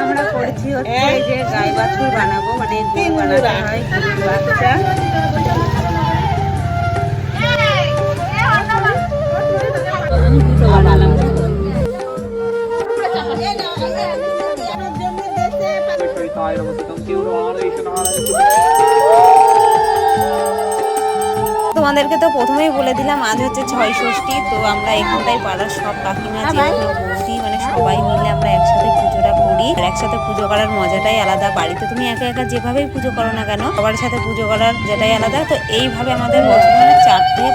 আমরা করেছি হচ্ছে এই যে গাই বাছুর বানাবো, মানে গরু বানাতে হয় বাচ্চা। তোমাদেরকে তো প্রথমেই বলে দিলাম আজ হচ্ছে ৬ ষষ্ঠী। তো আমরা এখানটায় পাড়ার সব কাকিমা বৌদি মানে সবাই মিলে আমরা একসাথে পুজোটা করি। আর একসাথে পুজো করার মজাটাই আলাদা। বাড়িতে তুমি একা একা যেভাবেই পুজো করো না কেন, সবার সাথে পুজো করার যেটাই আলাদা। তো এইভাবে আমাদের বছর মানে ৪ থেকে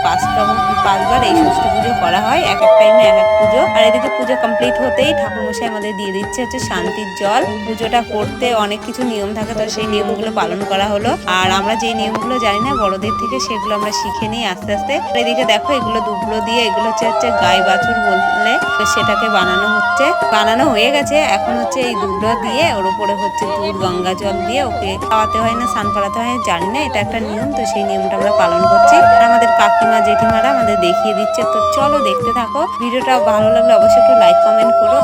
৫বার এই ষষ্ঠী পুজো করা হয়, এক এক টাইমে এক এক পুজো। আর এদিকে পুজো কমপ্লিট হতেই ঠাকুরমশাই আমাদের দিয়ে দিচ্ছে হচ্ছে শান্তির জল। পুজোটা করতে অনেক কিছু নিয়ম থাকে, তো সেই নিয়মগুলো পালন করা হলো। আর আমরা যে নিয়মগুলো জানি না বড়দের থেকে, সেগুলো আমরা শিখে নিই আস্তে আস্তে। এদিকে দেখো এগুলো দুবলো দিয়ে, এগুলো হচ্ছে গাই বাছুর বললে, সেটাকে বানানো হয়ে গেছে। এখন হচ্ছে এই দুবলো দিয়ে ওর উপরে হচ্ছে দুধ গঙ্গা জল দিয়ে ওকে খাওয়াতে হয় না স্নান করাতে হয় জানি না, এটা একটা নিয়ম। তো সেই নিয়মটা আমরা পালন করছি। আর আমাদের কাকিমা জেঠিমারা আমাদের দেখিয়ে দিচ্ছে। তো চলো দেখতে থাকো। ভিডিওটা ভালো লাগলে অবশ্যই একটু লাইক কমেন্ট করো।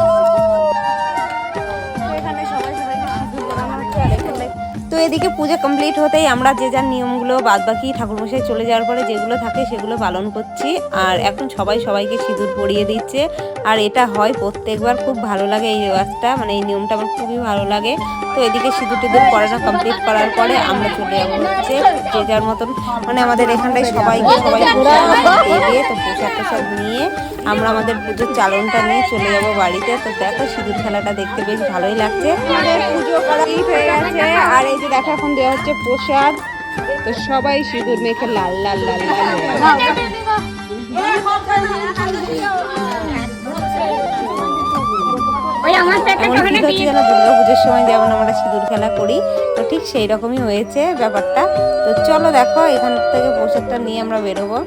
তো এদিকে পুজো কমপ্লিট হতেই আমরা যে যার নিয়মগুলো বাদ বাকি ঠাকুরমশাই চলে যাওয়ার পরে যেগুলো থাকে সেগুলো পালন করছি। আর এখন সবাইকে সিঁদুর পরিয়ে দিচ্ছে। আর এটা হয় প্রত্যেকবার, খুব ভালো লাগে এই রেওয়াজটা, মানে এই নিয়মটা আমার খুবই ভালো লাগে। তো এদিকে সিঁদুর টিঁদুর পরানো কমপ্লিট করার পরে আমরা চলে যাবো হচ্ছে যে যার মতন, মানে আমাদের এখানটায় সবাই দেবে। তো প্রসাদ নিয়ে আমরা আমাদের পুজোর চালনটা নিয়ে চলে যাবো বাড়িতে। তো দেখো সিঁদুর খেলাটা দেখতে বেশ ভালোই লাগছে। পুজো করা হয়ে গেছে। আর এই যে দেখো এখন দেওয়া হচ্ছে প্রসাদ। তো সবাই সিঁদুর মেখে লাল লাল লাল লাল দুর্গা পুজোর সময় যেমন আমরা সিঁদুর খেলা করি, তো ঠিক সেই রকমই হয়েছে ব্যাপারটা। তো চলো দেখো এখান থেকে প্রসাদটা নিয়ে আমরা বেরোবো।